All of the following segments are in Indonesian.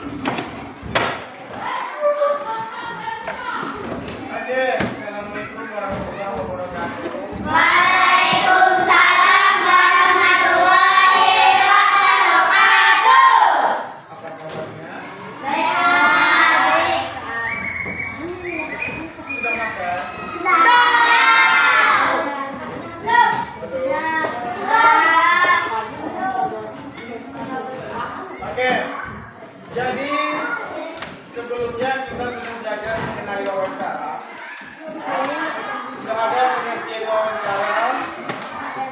Oke, assalamualaikum warahmatullahi wabarakatuh. Waalaikumsalam warahmatullahi wabarakatuh. Apa kabarnya? Baik. Sudah makan? Oke, jadi sebelumnya kita sudah belajar mengenai wawancara. Sudah ada pengertian wawancara.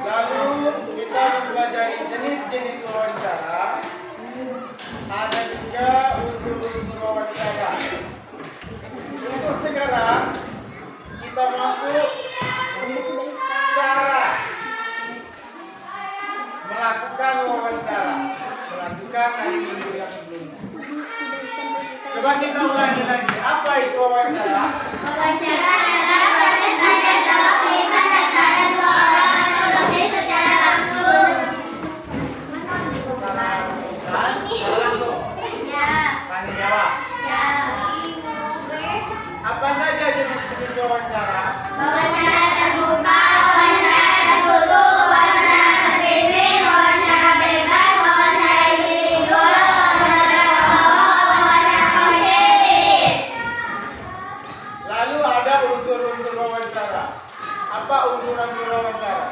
Lalu kita mempelajari jenis-jenis wawancara. Ada juga unsur-unsur wawancara. Untuk sekarang kita masuk cara melakukan wawancara, melakukan hari minggu yang sebelumnya. Coba kita ulangi lagi. Apa itu wawancara? Wawancara adalah proses tanya jawab lisan antara dua orang atau lebih secara langsung. Secara lisan, secara langsung. Ya. Tanya jawab. Ya. Apa saja jenis-jenis wawancara? Wawancara terbuka, wawancara tertutup, wawancara terpimpin, wawancara bebas, wawancara individual, wawancara kelompok, wawancara kolektif. Lalu ada unsur-unsur wawancara. Apa unsur-unsur wawancara?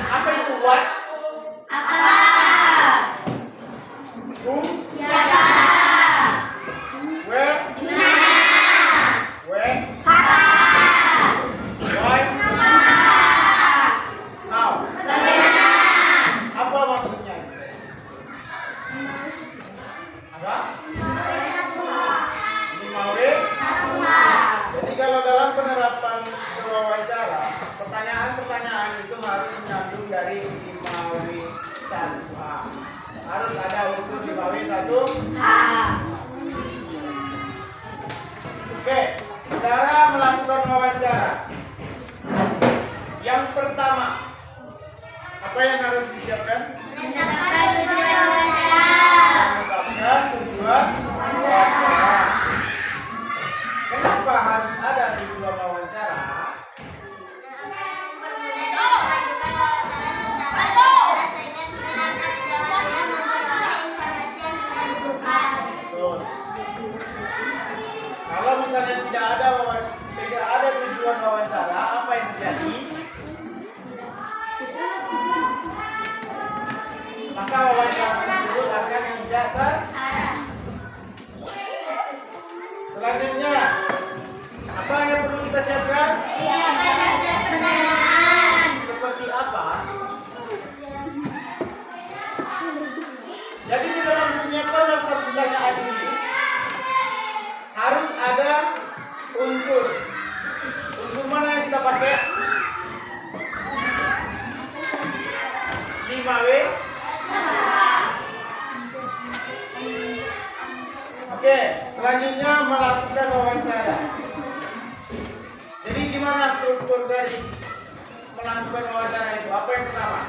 Apa itu what? Who? Where? When? Why? How? Apa maksudnya? Apa? 5W. Jadi kalau dalam penerapan wawancara, pertanyaan-pertanyaan itu harus menyambung dari 5W 1A. Harus ada unsur 5W 1A. Oke, cara melakukan wawancara. Yang pertama, apa yang harus disiapkan? Menetapkan tujuan wawancara. Kenapa harus ada tujuan wawancara? Betul. Kalau misalnya tidak ada tujuan wawancara, apa yang terjadi? Maka wawancara tersebut akan tidak Selanjutnya, apa yang perlu kita siapkan? Seperti apa? Jadi di dalam menyiapkan daftar pertanyaan ini harus ada unsur. Unsur mana yang kita pakai? 5W. Oke, selanjutnya melakukan wawancara. Jadi gimana struktur dari melakukan wawancara itu? Apa yang pertama?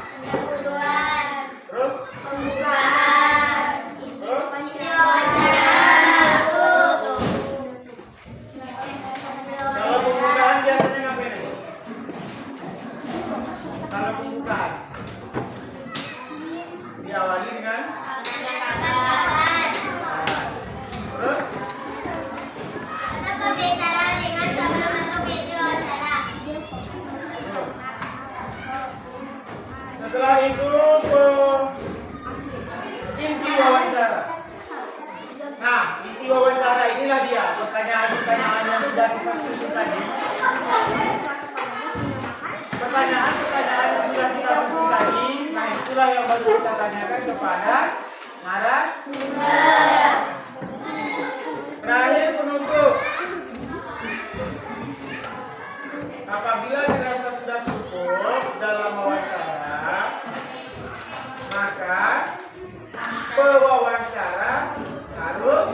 Terus? Terus? Kalau pembukaan biasanya ngapain itu? Kalau pembukaan diawali dengan terus? Setelah itu inti wawancara. Nah, inti wawancara inilah dia, pertanyaan-pertanyaan yang sudah kita susun tadi. Pertanyaan-pertanyaan yang sudah kita susun tadi, nah itulah yang baru kita tanyakan kepada narasumber. Terakhir penutup. Apabila dirasa sudah cukup dalam wawancara, maka pewawancara harus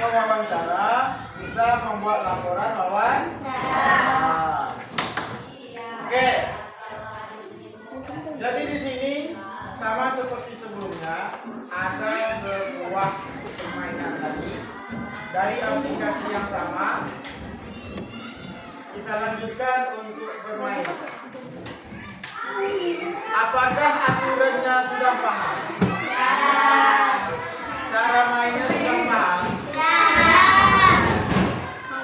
mewawancara bisa membuat laporan wawancara. Oke. Jadi di sini sama seperti sebelumnya ada sebuah permainan tadi dari aplikasi yang sama. Kita lanjutkan untuk bermain. Apakah aturannya sudah paham? Cara mainnya sudah paham?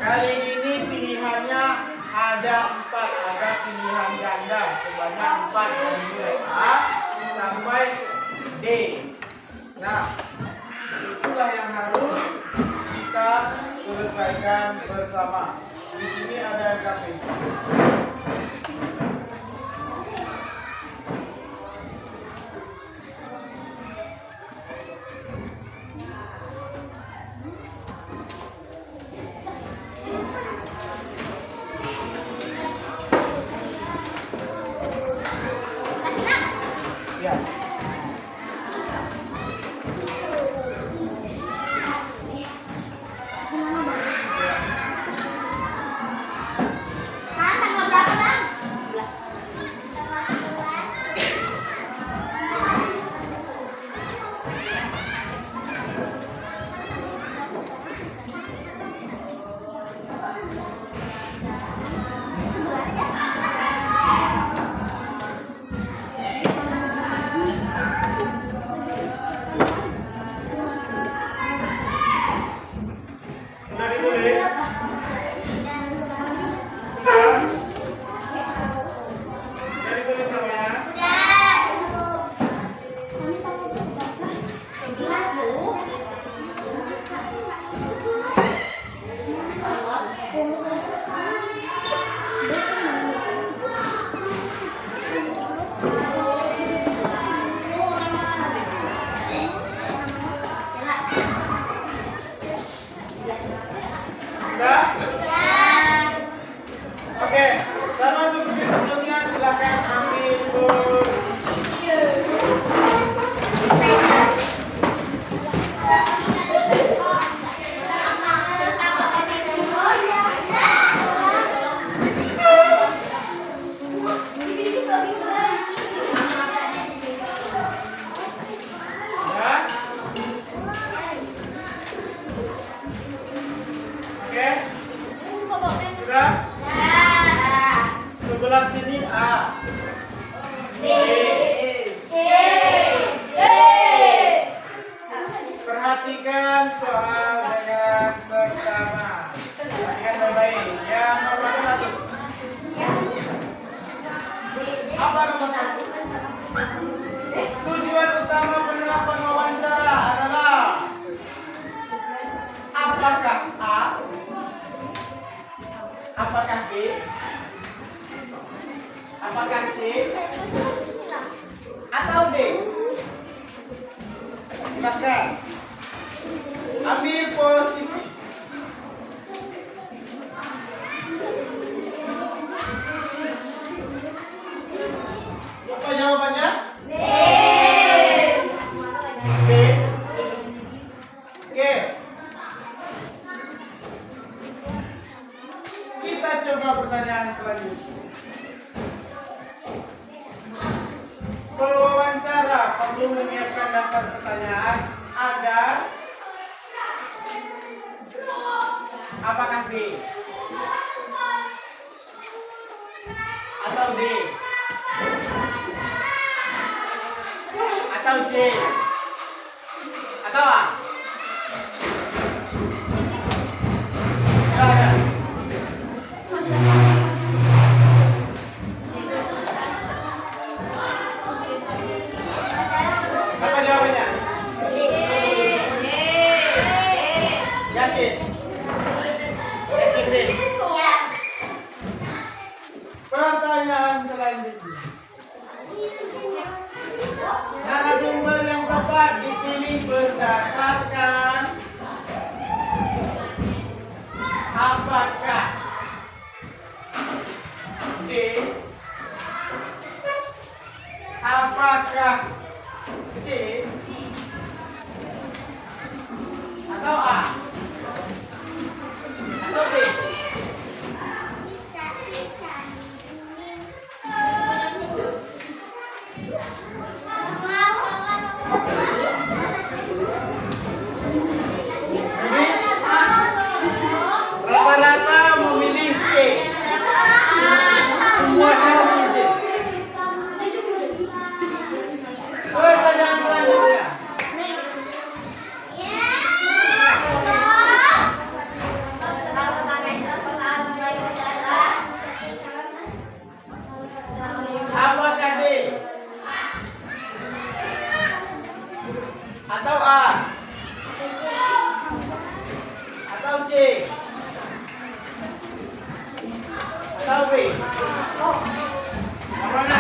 Kali ini pilihannya ada 4, ada pilihan ganda sebanyak 4 dari mulai A sampai D. Nah, itulah yang harus kita selesaikan bersama. Di sini ada KP. Ya. Tanggal berapa, Bang? 1. Tujuan utama penerapan wawancara adalah apakah A, apakah B, apakah C, atau D? Silakan ambil posisi. Apa jawabannya? B. B. Oke. Kita coba pertanyaan selanjutnya. Pewawancara perlu menyiapkan daftar pertanyaan agar apakah B atau D atau C atau A? Silakan. Apa jawabannya? Yakin? Yakin D? Pertanyaan selanjutnya. Narasumber yang tepat dipilih berdasarkan apakah D, apakah C, atau A? Atau C? Atau B? Yang mana?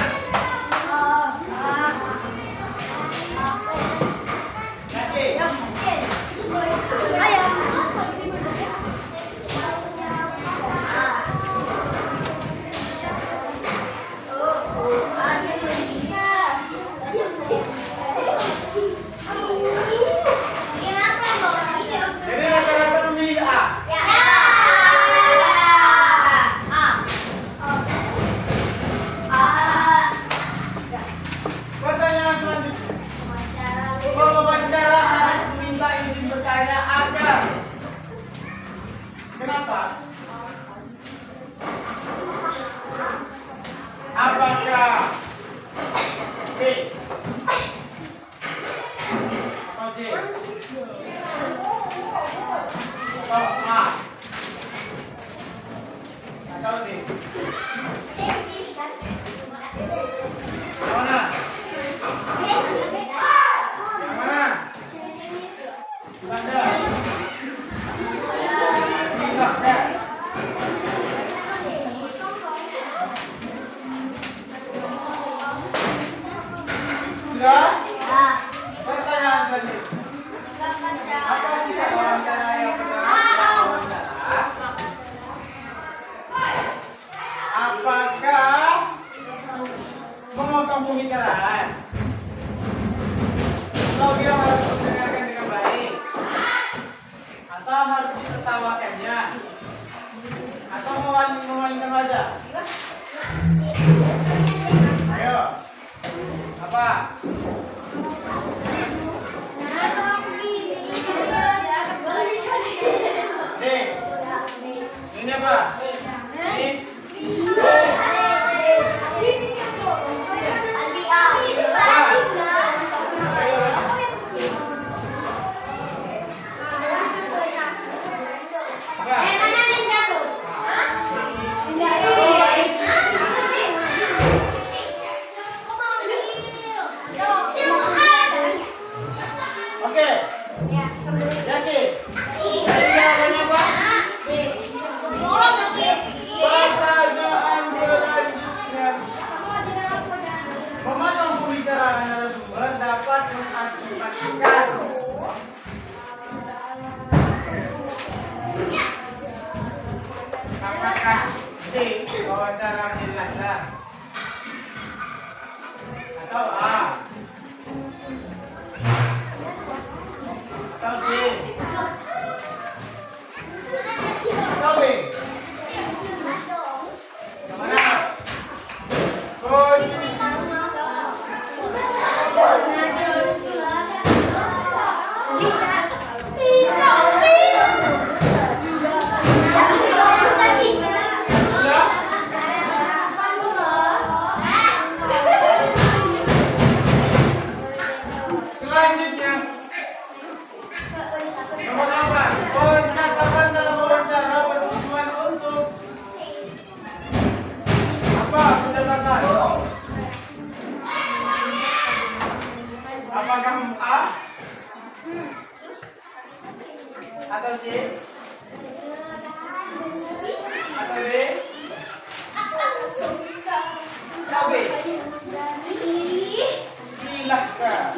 Yakin? Jadi rata-rata memilih A. Pertanyaan selanjutnya. Wawancara harus meminta izin bertanya agar. Kenapa? Apakah B atau C atau A atau D? Yang mana? Yang mana? Anda? Silahkan. Sudah? Pertanyaan selanjutnya. Apa sifat wawancara yang benar? Apakah memotong pembicaraan? Atau dia harus mendengarkan dengan baik? Atau harus ditertawakannya? Atau memalingkan wajah? Ayo. Apa? D. Ini apa? Ini? Oke. Yakin? Jawabannya apa? Pertanyaan selanjutnya. Memotong pembicaraan narasumber dapat mengakibatkan apakah D. Wawancara menjadi lancar atau A atau D atau B? Yang mana? Posisi. Selanjutnya, nomor 8. Percakapan dalam wawancara bertujuan untuk apa? Percakapan. Apakah A atau C atau D atau B? Silahkan.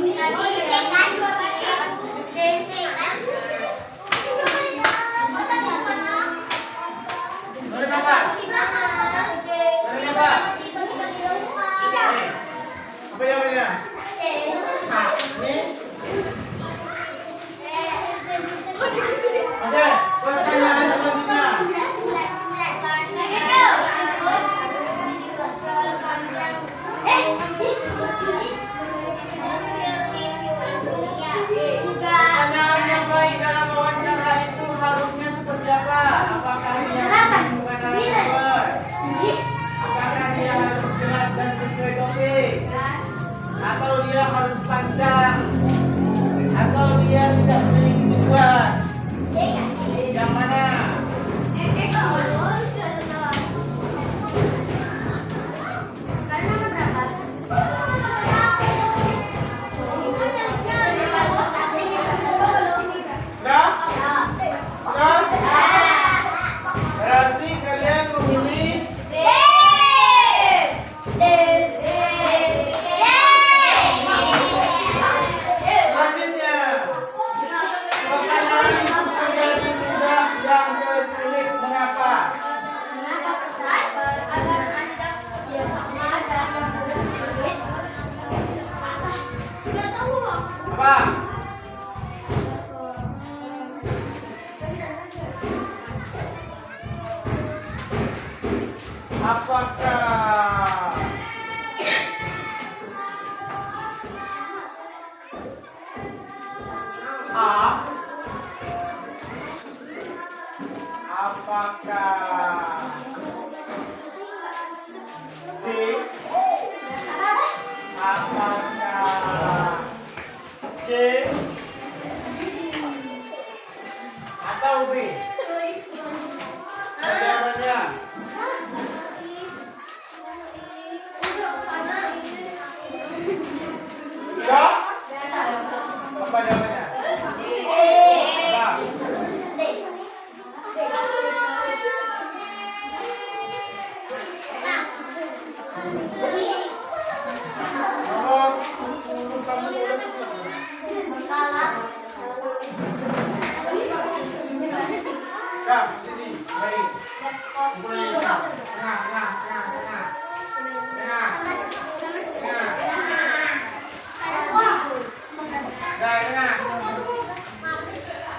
Nomor berapa? Nomor berapa? Apa jawabannya? Nah, ini. Oke, pertanyaan selanjutnya. Pertanyaan yang baik dalam wawancara itu harusnya seperti apa? Apakah dia harus hubungan narasumber? Apakah dia harus jelas dan sesuai topik? Atau dia harus panjang? Atau dia tidak memiliki tujuan? Yang mana? Sudah? Sudah? Apakah A? Apakah B? Apakah C? Atau B? Jawabannya. Ya? Apa jawabannya? Nomor 10 kamu udah ya, sini, baik. Mulai tengah.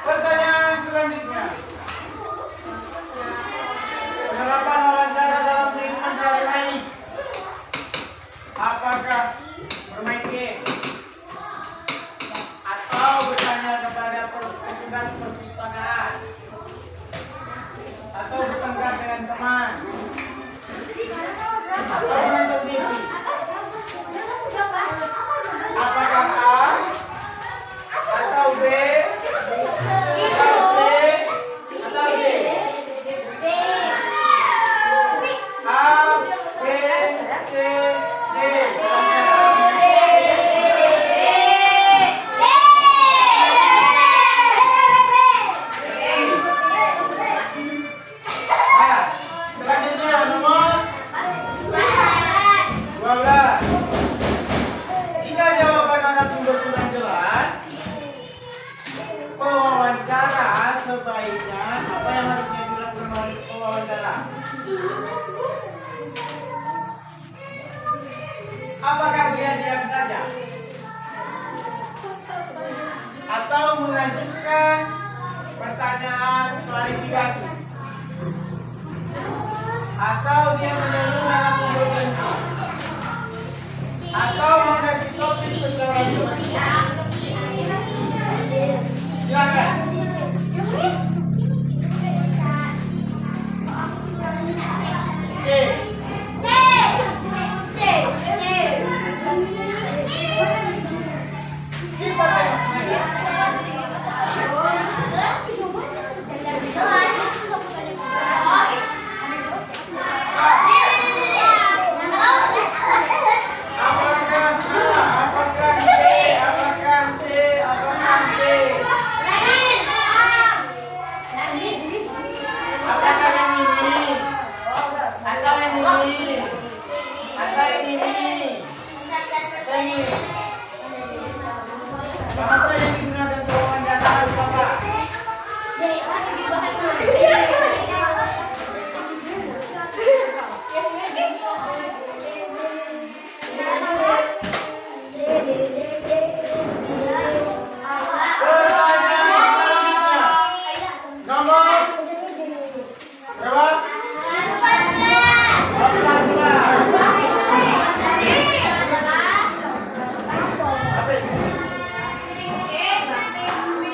Pertanyaan selanjutnya. Penerapan wawancara dalam kehidupan sehari-hari. Apakah bermain game atau bertanya kepada petugas perpustakaan atau bertengkar dengan teman atau menonton TV? Apakah A atau B atau C atau D? A, B, C, D. Nah, selanjutnya nomor 12. Jika jawaban narasumber sudah jelas, pewawancara sebaiknya apa yang harusnya dilakukan oleh pewawancara? Apakah dia diam saja? Atau mengajukan pertanyaan klarifikasi? Atau dia menunggu narasumber berhenti? Atau mengganti topik secara jelas? Silakan. C. Kita tengok saja. Bahasa yang digunakan pewawancara apa?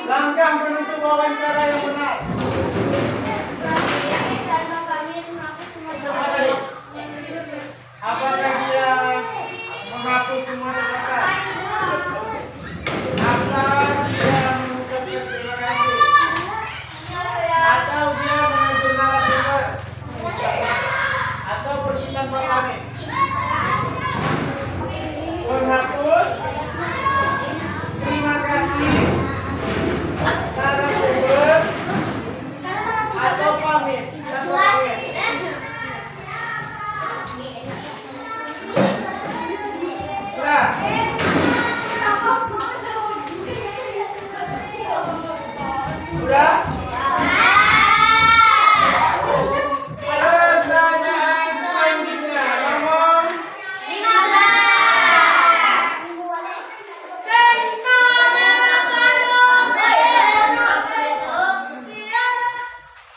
Langkah menuju wawancara yang benar. Apakah dia menghapus semua catatan? Apakah dia mengucapkan terima kasih? Atau dia menegur narasumber? Atau pergi tanpa pamit? Menghapus, terima kasih, narasumber, atau pamit tanpa pamit? Nah, udah? Pertanyaan selanjutnya nomor 15.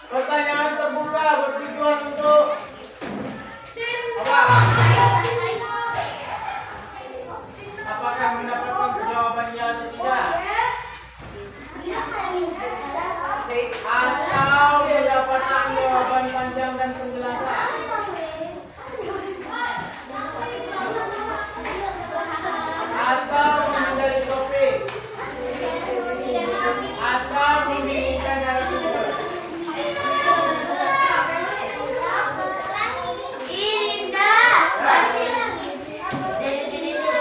Pertanyaan terbuka bertujuan untuk dan penjelasan. Atau menghindari topik. Atau membingungkan narasumber.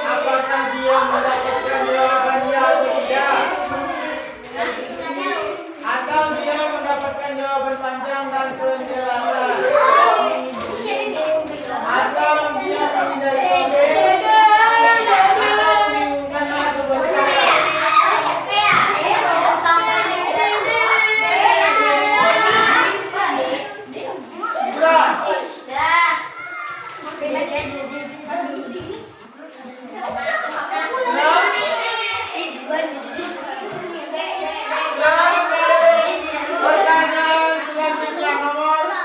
Apakah dia mendapatkan jawabannya atau tidak? Atau dia mendapatkan jawaban panjang dan penjelasan? Atau dia menghindari topik? Atau membingungkan narasumber? Pertanyaan selanjutnya nomor 16.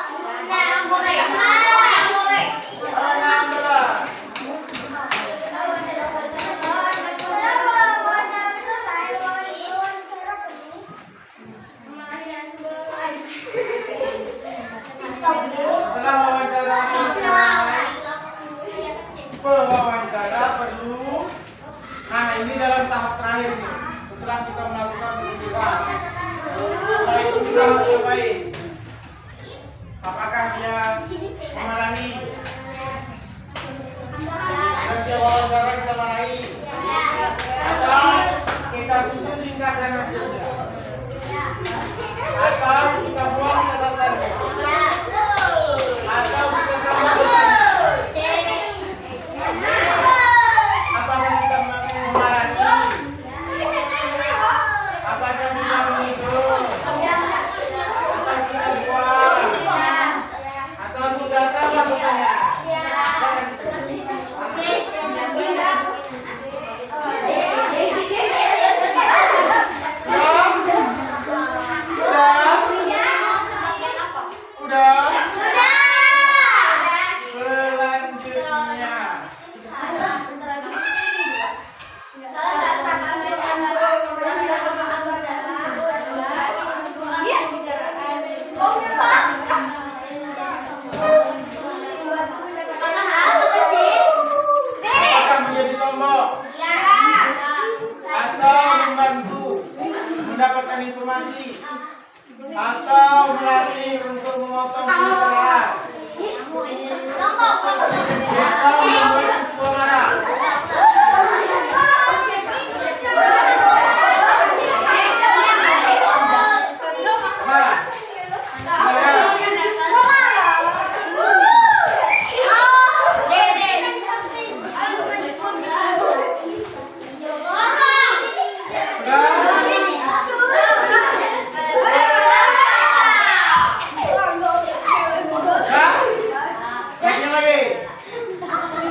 Setelah wawancara selesai, pewawancara perlu. Nah, ini dalam tahap terakhir nih. Setelah kita melakukan pembicaraan, setelah itu kita harus cobain. Apakah dia memarahi? Hasil wawancara kita marahi? Atau kita susun ringkasan hasilnya? Atau kita buang catatannya? Atau kita tambah? Apakah kita memarahi? Apakah kita menghitung? Atau kita buang? Atau tidak tahu pertanyaan? Sudah? Selanjutnya. Apakah menjadi sombong? Atau membantu mendapatkan informasi? Atau melatih untuk memotong pembicaraan? Atau membuat siswa marah?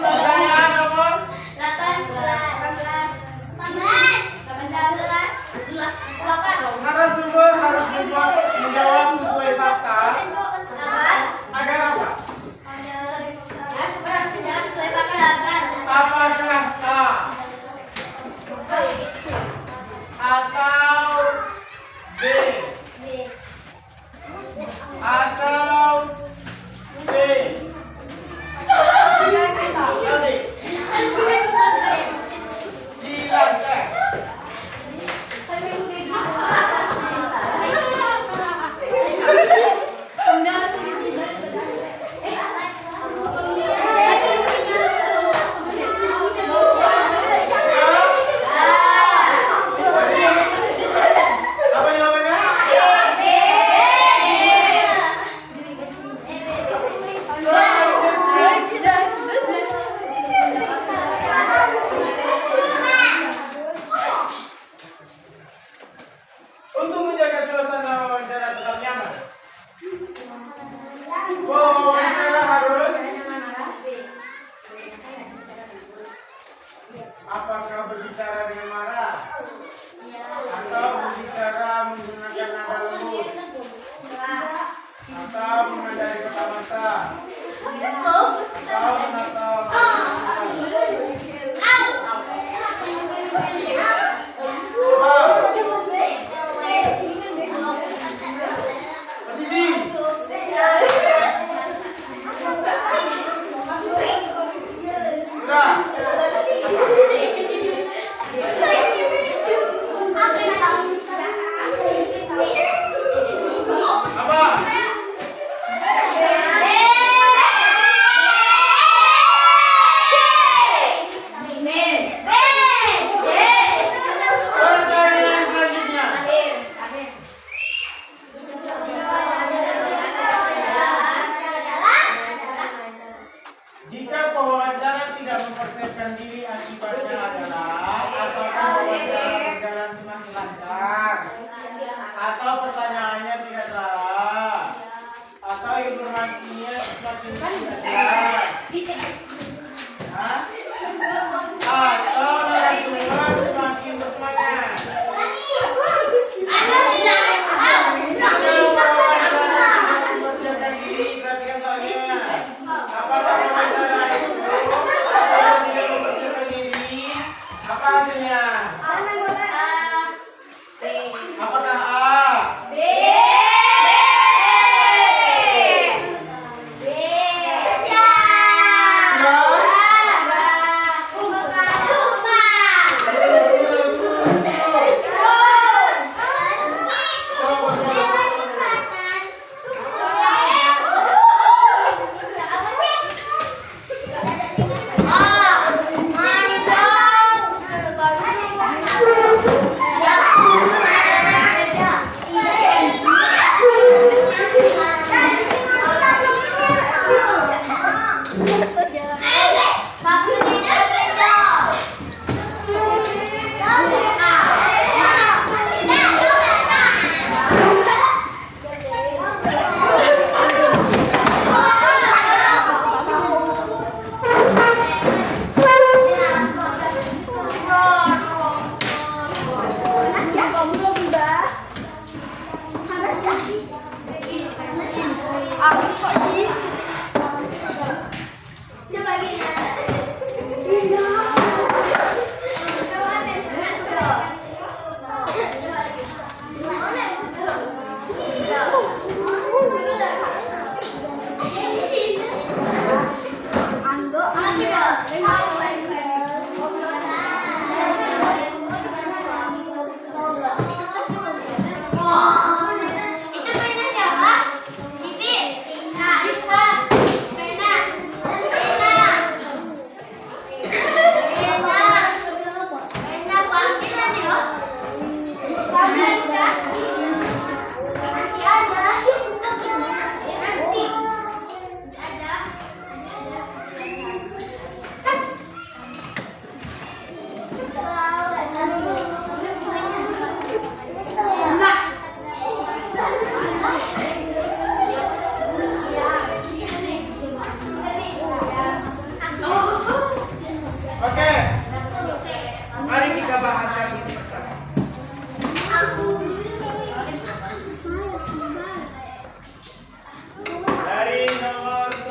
Pertanyaan nomor 18. narasumber harus menjawab sesuai fakta agar apa? Apakah A atau B atau C? Jadi, silakan. Apa jawabannya? Untuk menjaga suasana wawancara tetap nyaman, wawancara harus apakah berbicara dengan marah atau berbicara menggunakan nada lembut atau menghindari kata-kata atau menatap posisi Apa? Pertanyaan selanjutnya. Jika pewawancara tidak mempersiapkan diri, akibatnya adalah apakah wawancara berjalan semakin lancar, atau pertanyaannya tidak terarah, atau informasinya semakin tidak jelas, atau narasumber semakin bersemangat. Jika wawancara tidak mempersiapkan diri, perhatikan soalnya. Apakah wawancara itu kalau tidak mempersiapkan diri, apa hasilnya? Apakah A? Oke, mari kita bahas yang ini bersama. Dari nomor 1.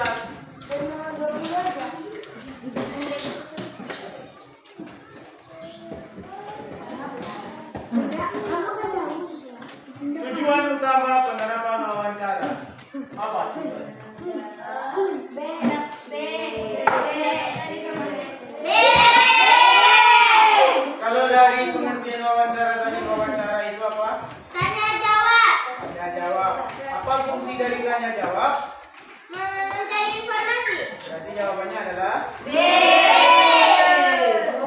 Tujuan utama penerapan wawancara apa? Kalau dari pengertian wawancara tadi, wawancara itu apa? Tanya jawab. Tanya jawab. Apa fungsi dari tanya jawab? Mencari informasi. Berarti jawabannya adalah B.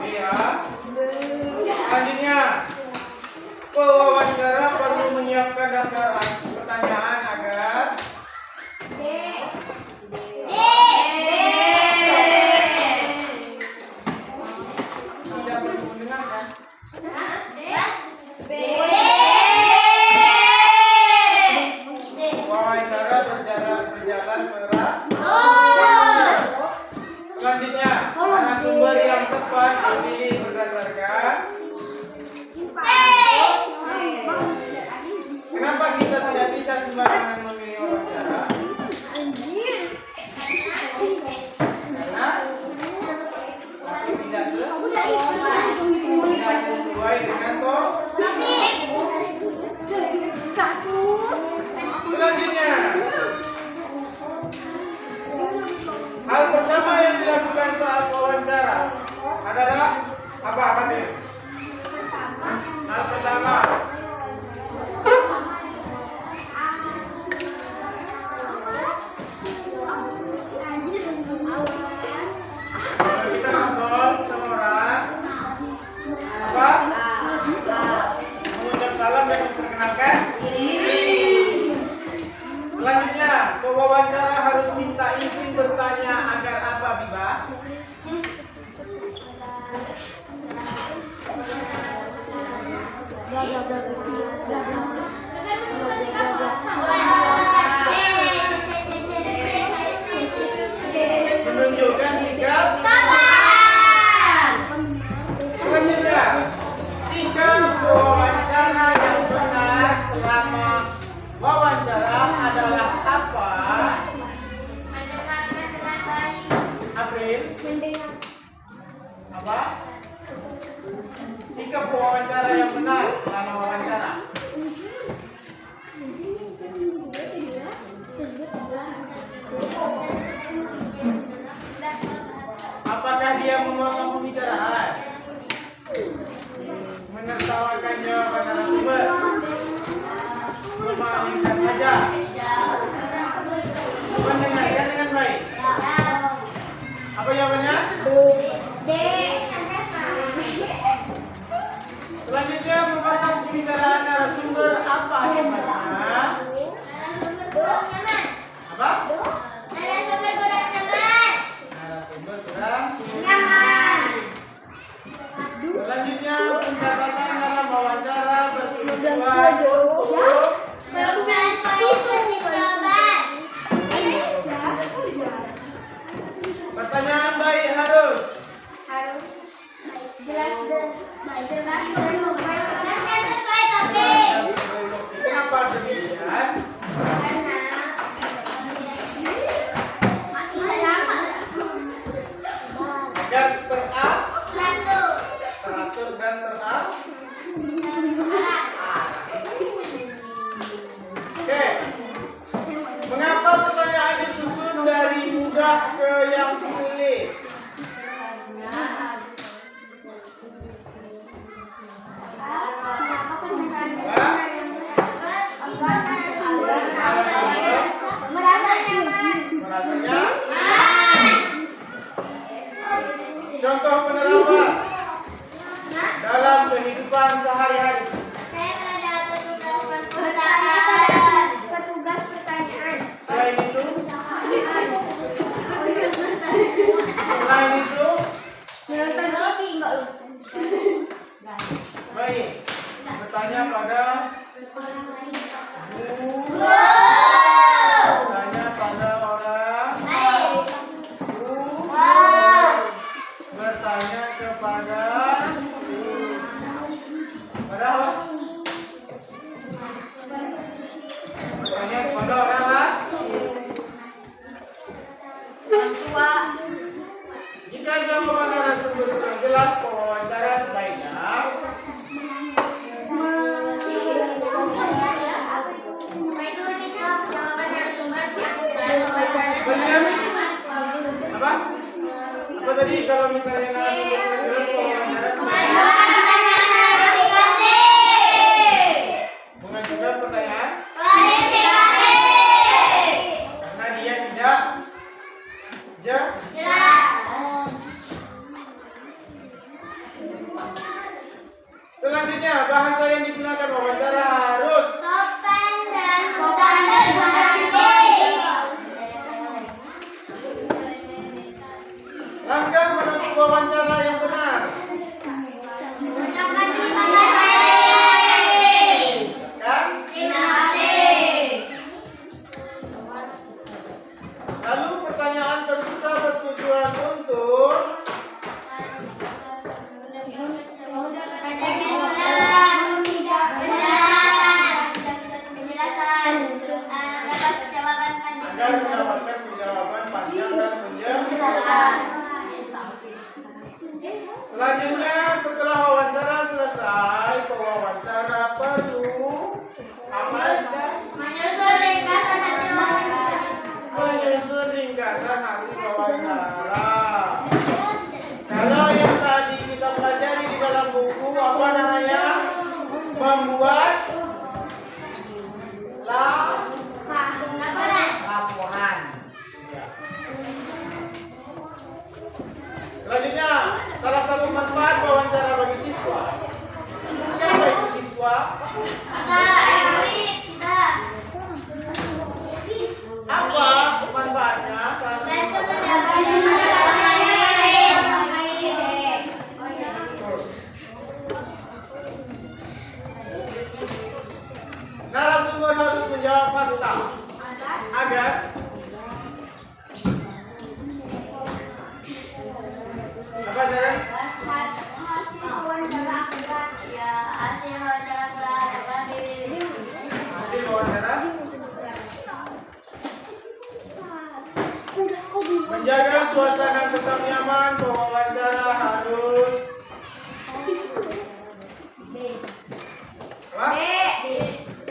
B ya. Selanjutnya, pewawancara perlu menyiapkan daftar pertanyaan agar tidak perlu mendengarkan. Wawancara berjalan terang. Selanjutnya, narasumber yang tepat dipilih berdasarkan. Kenapa kita tidak bisa sembarangan memilih wawancara? Karena tidak sesuai dengan Selanjutnya, hal pertama yang dilakukan saat wawancara adalah apa nih? Hal pertama Selanjutnya, pewawancara harus minta izin bertanya agar apa, Biba? Menunjukkan sikap. Selanjutnya, sikap pewawancara yang benar selama wawancara adalah apa? April? Apa? Sikap pewawancara yang benar selama wawancara. Apakah dia memotong pembicaraan? Menertawakannya pada narasumber? Memainkan aja? Mendengarkan dengan baik? Apa jawabannya? Selanjutnya, memotong pembicaraan narasumber apa jawabannya? Apa? Narasumber kurang nyaman. Selanjutnya, pencatatan dalam wawancara bertujuan untuk pertanyaan baik harus jelas dan sesuai topik. Kenapa demikian? Agar teratur dan terarah. Oke. Mengapa pertanyaan disusun dari mudah ke yang sulit? Merasanya? Contoh penerapan dalam kehidupan sehari-hari. Petugas pertanyaan. Selain itu, baik. Bertanya pada bertanya pada orang. Bertanya kepada apa? Bertanya kepada orang Tua. Jika jawaban narasumber kurang jelas, pewawancara sebaiknya benar. Apa? Apa tadi kalau misalnya narasumber kurang jelas, pewawancara sebaiknya mengajukan pertanyaan karena dia tidak Selanjutnya, bahasa yang digunakan wawancara harus sopan dan mudah dimengerti. langkah menuju wawancara yang benar. Ucapkan terima kasih. Kan? Terima kasih. Lalu pertanyaan terbuka bertujuan untuk agar mendapatkan jawaban panjang dan menjelas. Selanjutnya, setelah wawancara selesai, pewawancara perlu menyusun ringkasan hasil wawancara. Kalau yang tadi kita pelajari di dalam buku, apa namanya? Membuat laporan. Ya. Selanjutnya, salah satu manfaat wawancara bagi siswa. Siapa itu siswa? Apa manfaatnya? Narasumber harus menjawab fakta agar apa Zara? Hasil wawancara menjaga suasana tetap nyaman, pewawancara harus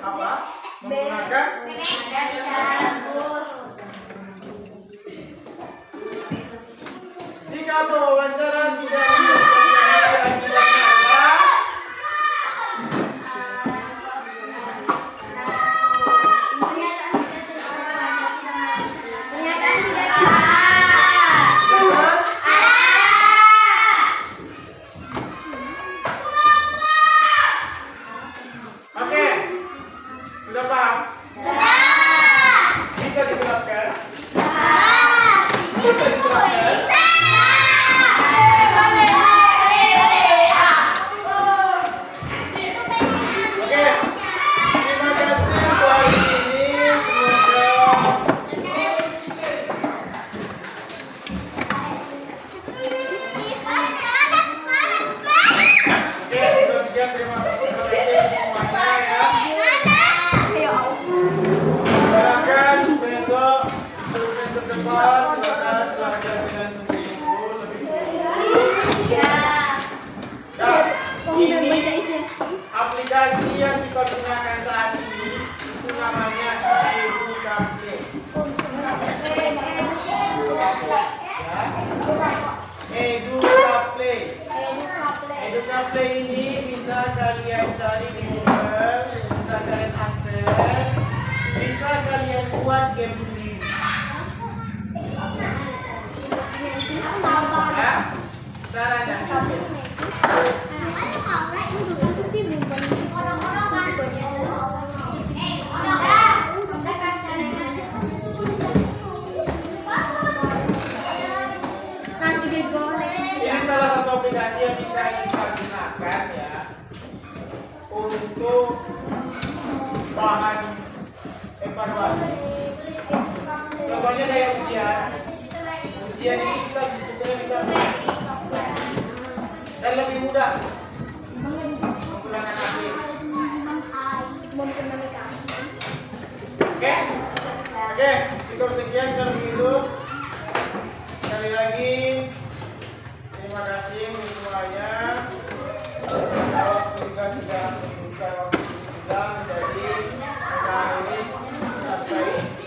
apa? Menggunakan jika pewawancara tidak akibatnya adalah oke, sudah paham? Bisa diterapkan? Bisa diterapkan? Oke, terima kasih untuk hari ini. Oke, sudah sekian. Terima kasih semuanya ya. Silakan besok semester depan silakan belajar dengan sungguh-sungguh lebih sungguh. Dan ini aplikasi yang kita gunakan saat ini itu namanya EduCafe. Ya. EduCafe. EduCafe ini bisa kalian cari di Google, bisa kalian akses, bisa kalian buat game sendiri. Ya, caranya gitu. Ini salah satu aplikasi yang bisa kita gunakan ya untuk bahan evaluasi. Contohnya kayak ujian. Ujian ini kita bisa dan lebih mudah menggunakan akhir. Oke, cukup sekian kalau begitu. Sekali lagi terima kasih semuanya. Waktu kita sudah menunjukkan waktu kita menjadi ini sampai